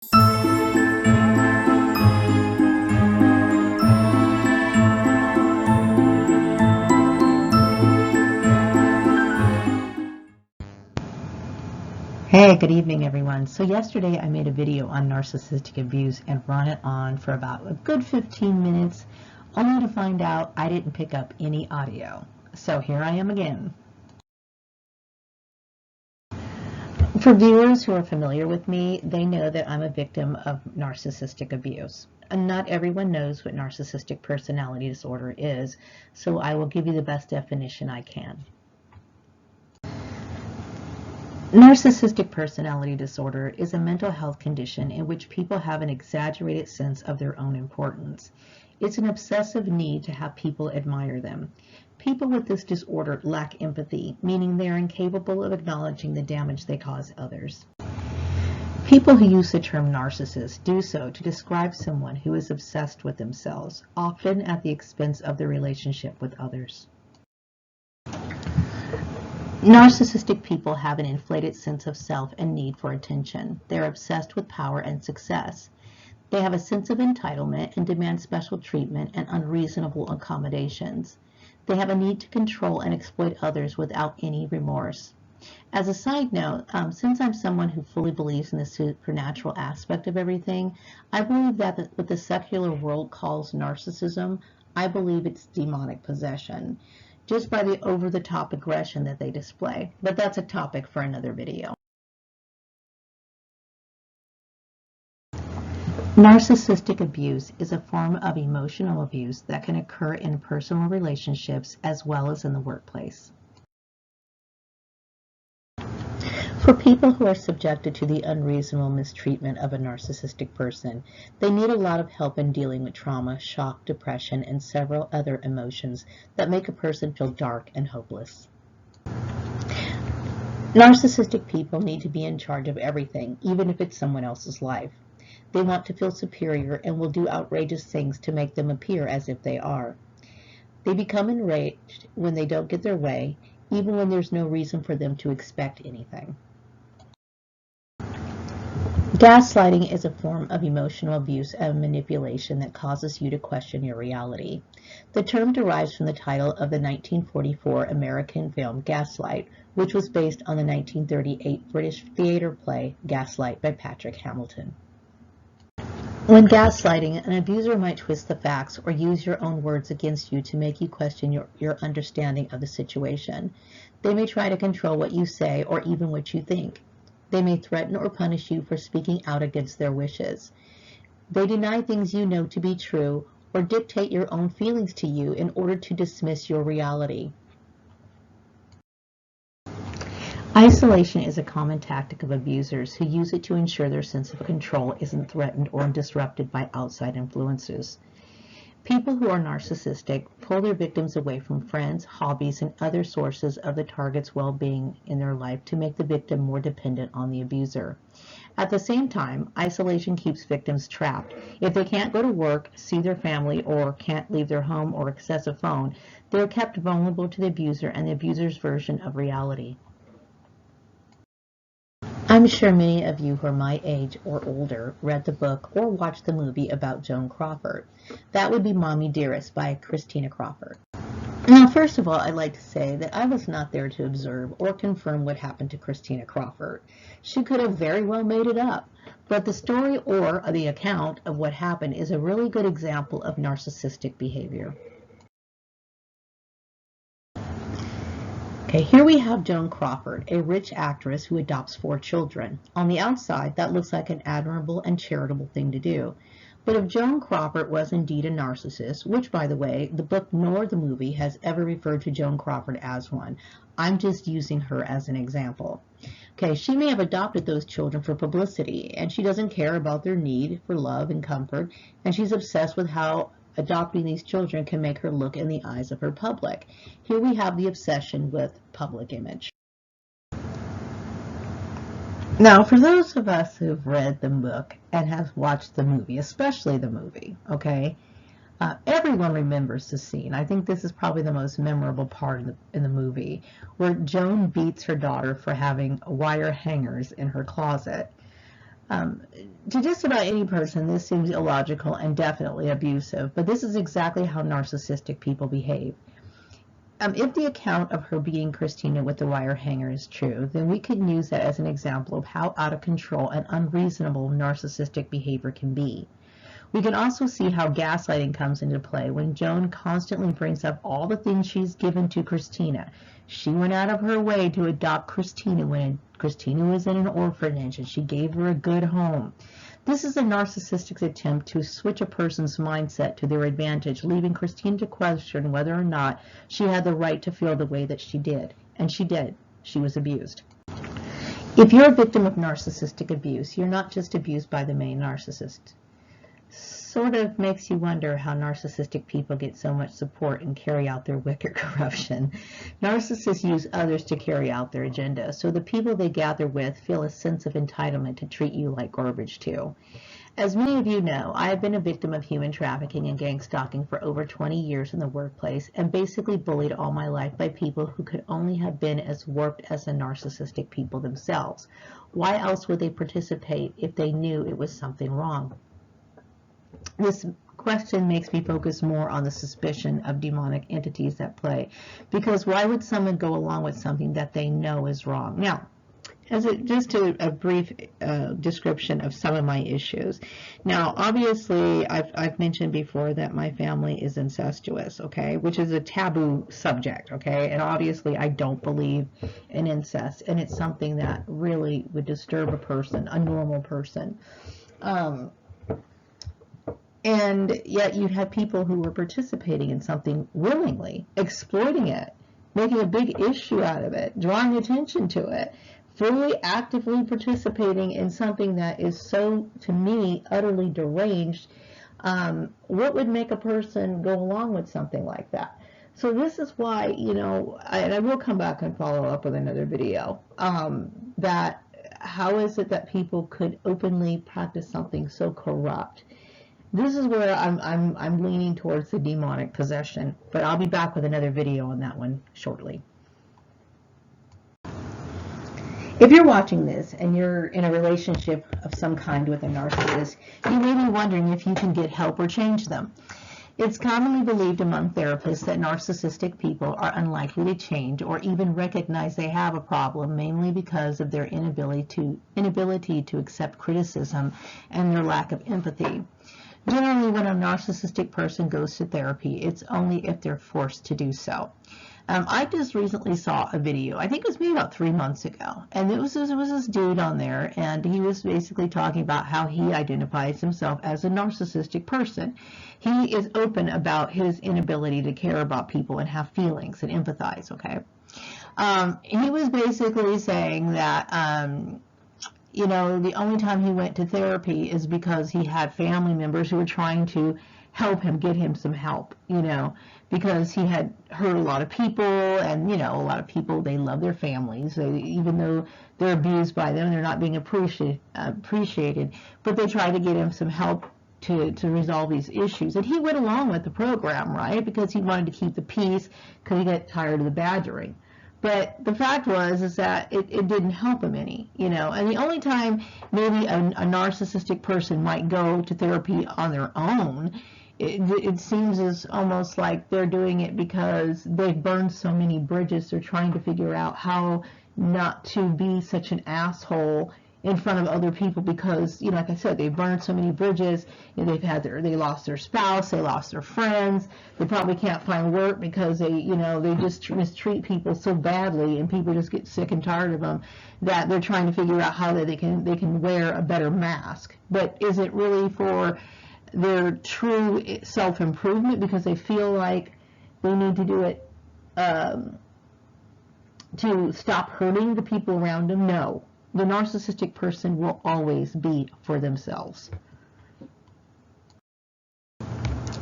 Hey, good evening, everyone. So yesterday I made a video on narcissistic abuse and run it on for about a good 15 minutes, only to find out I didn't pick up any audio. So here I am again. For viewers who are familiar with me, they know that I'm a victim of narcissistic abuse. And not everyone knows what narcissistic personality disorder is, so I will give you the best definition I can. Narcissistic personality disorder is a mental health condition in which people have an exaggerated sense of their own importance. It's an obsessive need to have people admire them. People with this disorder lack empathy, meaning they are incapable of acknowledging the damage they cause others. People who use the term narcissist do so to describe someone who is obsessed with themselves, often at the expense of their relationship with others. Narcissistic people have an inflated sense of self and need for attention. They're obsessed with power and success. They have a sense of entitlement and demand special treatment and unreasonable accommodations. They have a need to control and exploit others without any remorse. As a side note, since I'm someone who fully believes in the supernatural aspect of everything, I believe that what the secular world calls narcissism, I believe it's demonic possession, just by the over-the-top aggression that they display. But that's a topic for another video. Narcissistic abuse is a form of emotional abuse that can occur in personal relationships as well as in the workplace. For people who are subjected to the unreasonable mistreatment of a narcissistic person, they need a lot of help in dealing with trauma, shock, depression, and several other emotions that make a person feel dark and hopeless. Narcissistic people need to be in charge of everything, even if it's someone else's life. They want to feel superior and will do outrageous things to make them appear as if they are. They become enraged when they don't get their way, even when there's no reason for them to expect anything. Gaslighting is a form of emotional abuse and manipulation that causes you to question your reality. The term derives from the title of the 1944 American film Gaslight, which was based on the 1938 British theater play Gaslight by Patrick Hamilton. When gaslighting, an abuser might twist the facts or use your own words against you to make you question your understanding of the situation. They may try to control what you say or even what you think. They may threaten or punish you for speaking out against their wishes. They deny things you know to be true or dictate your own feelings to you in order to dismiss your reality. Isolation is a common tactic of abusers who use it to ensure their sense of control isn't threatened or disrupted by outside influences. People who are narcissistic pull their victims away from friends, hobbies, and other sources of the target's well-being in their life to make the victim more dependent on the abuser. At the same time, isolation keeps victims trapped. If they can't go to work, see their family, or can't leave their home or access a phone, they're kept vulnerable to the abuser and the abuser's version of reality. I'm sure many of you who are my age or older read the book or watched the movie about Joan Crawford. That would be Mommy Dearest by Christina Crawford. Now, first of all, I'd like to say that I was not there to observe or confirm what happened to Christina Crawford. She could have very well made it up, but the story or the account of what happened is a really good example of narcissistic behavior. Okay, here we have Joan Crawford, a rich actress who adopts 4 children. On the outside, that looks like an admirable and charitable thing to do. But if Joan Crawford was indeed a narcissist, which, by the way, the book nor the movie has ever referred to Joan Crawford as one, I'm just using her as an example. Okay, she may have adopted those children for publicity, and she doesn't care about their need for love and comfort, and she's obsessed with how adopting these children can make her look in the eyes of her public. Here we have the obsession with public image. Now, for those of us who've read the book and have watched the movie, especially the movie, okay, everyone remembers the scene. I think this is probably the most memorable part in the movie, where Joan beats her daughter for having wire hangers in her closet. To just about any person, this seems illogical and definitely abusive, but this is exactly how narcissistic people behave. If the account of her beating Christina with the wire hanger is true, then we can use that as an example of how out of control and unreasonable narcissistic behavior can be. We can also see how gaslighting comes into play when Joan constantly brings up all the things she's given to Christina. She went out of her way to adopt Christina when Christina was in an orphanage, and she gave her a good home. This is a narcissistic attempt to switch a person's mindset to their advantage, leaving Christina to question whether or not she had the right to feel the way that she did. And she did. She was abused. If you're a victim of narcissistic abuse, you're not just abused by the main narcissist. Sort of makes you wonder how narcissistic people get so much support and carry out their wicked corruption. Narcissists use others to carry out their agenda, so the people they gather with feel a sense of entitlement to treat you like garbage too. As many of you know, I have been a victim of human trafficking and gang stalking for over 20 years in the workplace, and basically bullied all my life by people who could only have been as warped as the narcissistic people themselves. Why else would they participate if they knew it was something wrong? This question makes me focus more on the suspicion of demonic entities at play, because why would someone go along with something that they know is wrong? Now, just a brief description of some of my issues. Now, obviously, I've mentioned before that my family is incestuous, okay, which is a taboo subject, okay, and obviously I don't believe in incest, and it's something that really would disturb a person, a normal person. And yet you'd have people who were participating in something willingly, exploiting it, making a big issue out of it, drawing attention to it, fully actively participating in something that is so, to me, utterly deranged. What would make a person go along with something like that? So this is why, you know, and I will come back and follow up with another video, that how is it that people could openly practice something so corrupt? This is where I'm leaning towards the demonic possession, but I'll be back with another video on that one shortly. If you're watching this and you're in a relationship of some kind with a narcissist, you may be wondering if you can get help or change them. It's commonly believed among therapists that narcissistic people are unlikely to change or even recognize they have a problem, mainly because of their inability to accept criticism and their lack of empathy. Generally, when a narcissistic person goes to therapy, it's only if they're forced to do so. I just recently saw a video, I think it was maybe about 3 months ago, and it was this dude on there, and he was basically talking about how he identifies himself as a narcissistic person. He is open about his inability to care about people and have feelings and empathize, okay? He was basically saying that you know, the only time he went to therapy is because he had family members who were trying to help him, get him some help, you know, because he had hurt a lot of people, and, you know, a lot of people, they love their families. Even though they're abused by them, they're not being appreciated, but they try to get him some help to resolve these issues. And he went along with the program, right, because he wanted to keep the peace, because he got tired of the badgering. But the fact is that it didn't help him any, you know. And the only time maybe a narcissistic person might go to therapy on their own, it seems as almost like they're doing it because they've burned so many bridges. They're trying to figure out how not to be such an asshole in front of other people, because, you know, like I said, they've burned so many bridges. You know, they lost their spouse, they lost their friends, they probably can't find work because they just mistreat people so badly, and people just get sick and tired of them, that they're trying to figure out how they can wear a better mask. But is it really for their true self-improvement, because they feel like they need to do it to stop hurting the people around them? No. The narcissistic person will always be for themselves.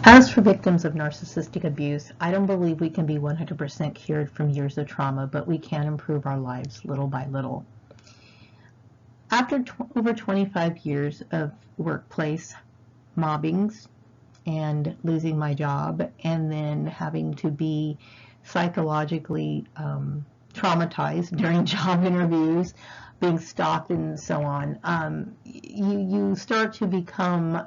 As for victims of narcissistic abuse, I don't believe we can be 100% cured from years of trauma, but we can improve our lives little by little. After over 25 years of workplace mobbings and losing my job, and then having to be psychologically traumatized during job interviews, being stalked and so on, you start to become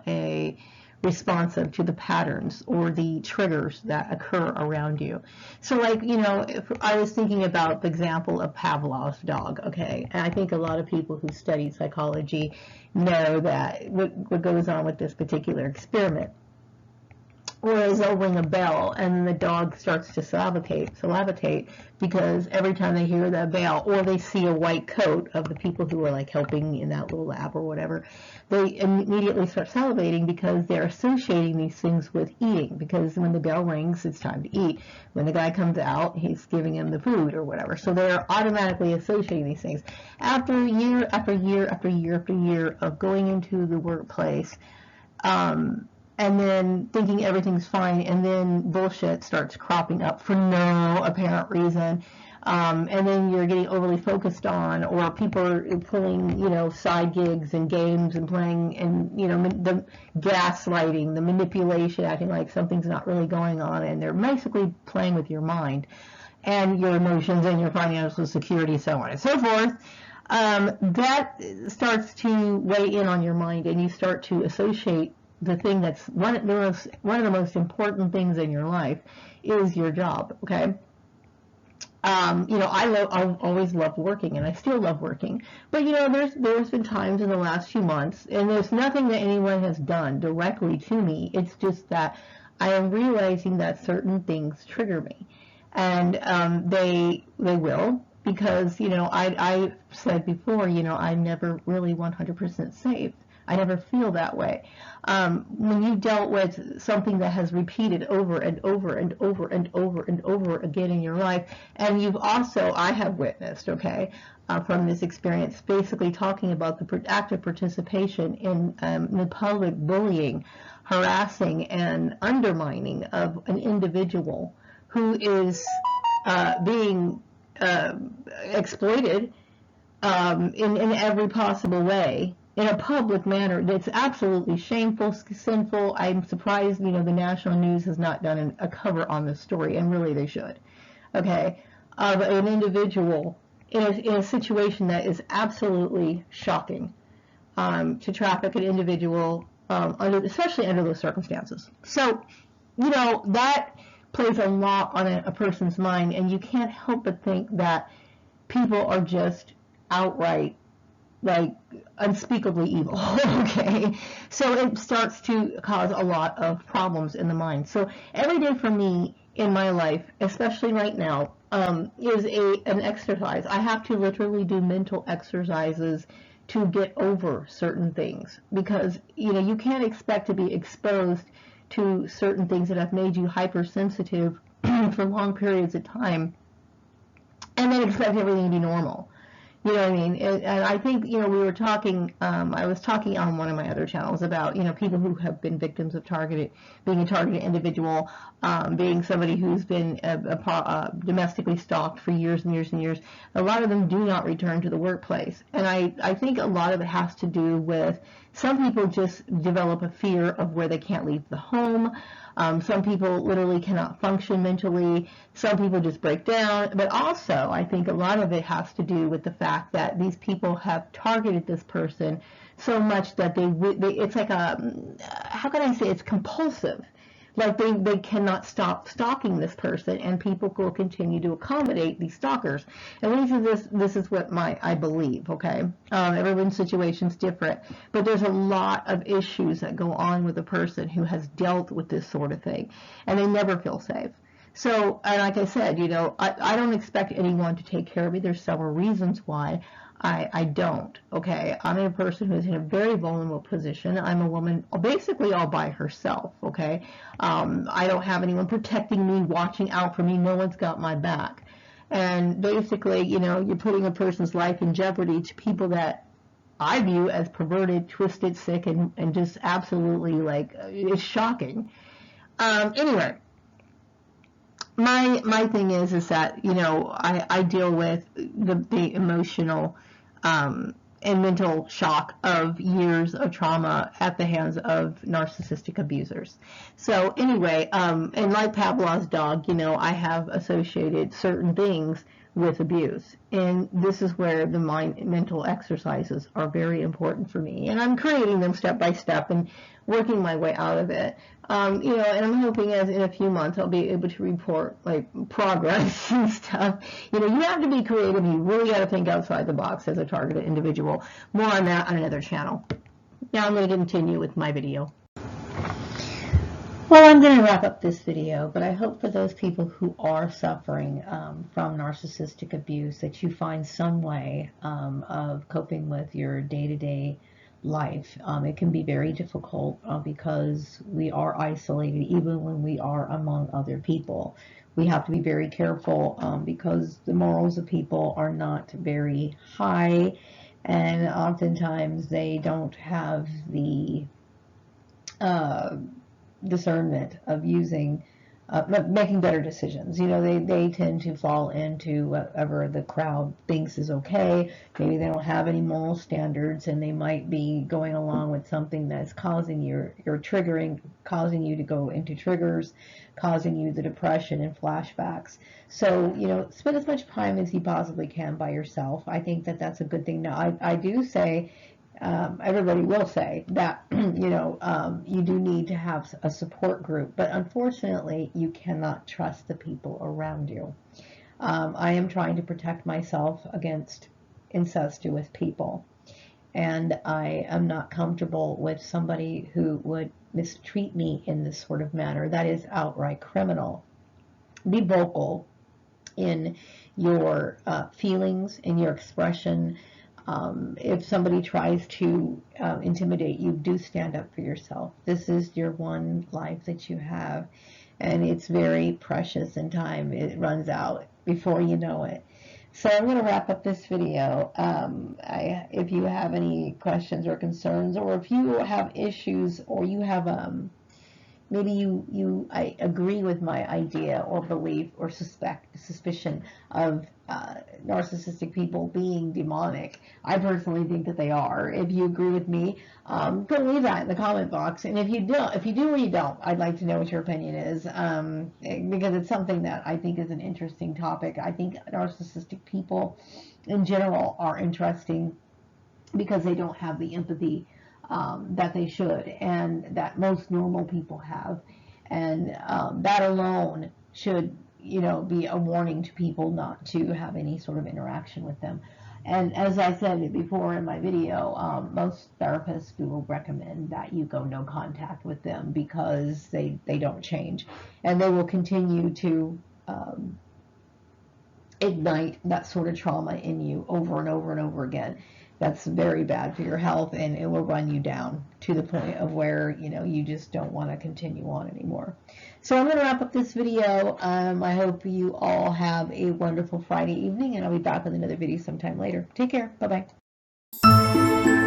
responsive to the patterns or the triggers that occur around you. So like, if I was thinking about the example of Pavlov's dog, okay, and I think a lot of people who study psychology know that what goes on with this particular experiment. Whereas they'll ring a bell and the dog starts to salivate because every time they hear that bell or they see a white coat of the people who are like helping in that little lab or whatever, they immediately start salivating because they're associating these things with eating, because when the bell rings, it's time to eat. When the guy comes out, he's giving him the food or whatever. So they're automatically associating these things. After year after year after year after year of going into the workplace, and then thinking everything's fine, and then bullshit starts cropping up for no apparent reason, and then you're getting overly focused on, or people are pulling, side gigs and games and playing, and, the gaslighting, the manipulation, acting like something's not really going on, and they're basically playing with your mind and your emotions and your financial security, so on and so forth. That starts to weigh in on your mind, and you start to associate the thing that's one of the most important things in your life is your job. Okay. I've always loved working, and I still love working. But there's been times in the last few months, and there's nothing that anyone has done directly to me. It's just that I am realizing that certain things trigger me, and they will, because I said before, I'm never really 100% safe. I never feel that way. When you dealt with something that has repeated over and over and over and over and over again in your life, and I have witnessed, okay, from this experience, basically talking about the active participation in the public bullying, harassing, and undermining of an individual who is being exploited in every possible way, in a public manner. That's absolutely shameful, sinful. I'm surprised, the national news has not done a cover on this story, and really they should. Okay, of an individual in a situation that is absolutely shocking, to traffic an individual, especially under those circumstances. So, that plays a lot on a person's mind, and you can't help but think that people are just outright, like, unspeakably evil. Okay, so it starts to cause a lot of problems in the mind. So every day for me in my life, especially right now, is an exercise. I have to literally do mental exercises to get over certain things, because you can't expect to be exposed to certain things that have made you hypersensitive for long periods of time, and then expect everything to be normal. You know what I mean? And I think, we were talking, I was talking on one of my other channels about, people who have been victims of being a targeted individual, being somebody who's been domestically stalked for years and years and years. A lot of them do not return to the workplace. And I think a lot of it has to do with, some people just develop a fear of where they can't leave the home. Some people literally cannot function mentally. Some people just break down. But also, I think a lot of it has to do with the fact that these people have targeted this person so much that it's like how can I say, it's compulsive. Like they cannot stop stalking this person, and people will continue to accommodate these stalkers. And this is what I believe, okay? Everyone's situation's different, but there's a lot of issues that go on with a person who has dealt with this sort of thing, and they never feel safe. So, and like I said, I don't expect anyone to take care of me. There's several reasons why I don't, okay? I'm a person who's in a very vulnerable position. I'm a woman basically all by herself, okay? I don't have anyone protecting me, watching out for me. No one's got my back. And basically, you're putting a person's life in jeopardy to people that I view as perverted, twisted, sick, and just absolutely, like, it's shocking. Anyway, my thing is that, I deal with the emotional and mental shock of years of trauma at the hands of narcissistic abusers. So anyway, and like Pavlov's dog, I have associated certain things with abuse. And this is where the mental exercises are very important for me. And I'm creating them step by step and working my way out of it. You know, and I'm hoping as in a few months I'll be able to report like progress and stuff. You know, you have to be creative. You really got to think outside the box as a targeted individual. More on that on another channel. Now I'm going to continue with my video. Well, I'm going to wrap up this video, but I hope for those people who are suffering from narcissistic abuse that you find some way of coping with your day-to-day life. It can be very difficult because we are isolated even when we are among other people. We have to be very careful because the morals of people are not very high, and oftentimes they don't have the discernment of using making better decisions. You know, they tend to fall into whatever the crowd thinks is okay. Maybe they don't have any moral standards, and they might be going along with something that's causing you're triggering, causing you to go into triggers, causing you the depression and flashbacks. So, you know, spend as much time as you possibly can by yourself. I think that that's a good thing. Now, I do say, everybody will say that, you know, you do need to have a support group, but unfortunately, you cannot trust the people around you. I am trying to protect myself against incestuous people, and I am not comfortable with somebody who would mistreat me in this sort of manner. That is outright criminal. Be vocal in your feelings, in your expression. If somebody tries to intimidate you, do stand up for yourself. This is your one life that you have, and it's very precious in time. It runs out before you know it. So I'm going to wrap up this video. If you have any questions or concerns, or if you have issues, or you have maybe I agree with my idea or belief or suspicion of narcissistic people being demonic. I personally think that they are. If you agree with me, go leave that in the comment box. And if you don't, if you do or you don't, I'd like to know what your opinion is, because it's something that I think is an interesting topic. I think narcissistic people in general are interesting because they don't have the empathy that they should, and that most normal people have, and that alone should, you know, be a warning to people not to have any sort of interaction with them. And as I said before in my video, most therapists will recommend that you go no contact with them because they don't change, and they will continue to ignite that sort of trauma in you over and over and over again. That's very bad for your health, and it will run you down to the point of where, you know, you just don't want to continue on anymore. So I'm going to wrap up this video. I hope you all have a wonderful Friday evening, and I'll be back with another video sometime later. Take care. Bye-bye.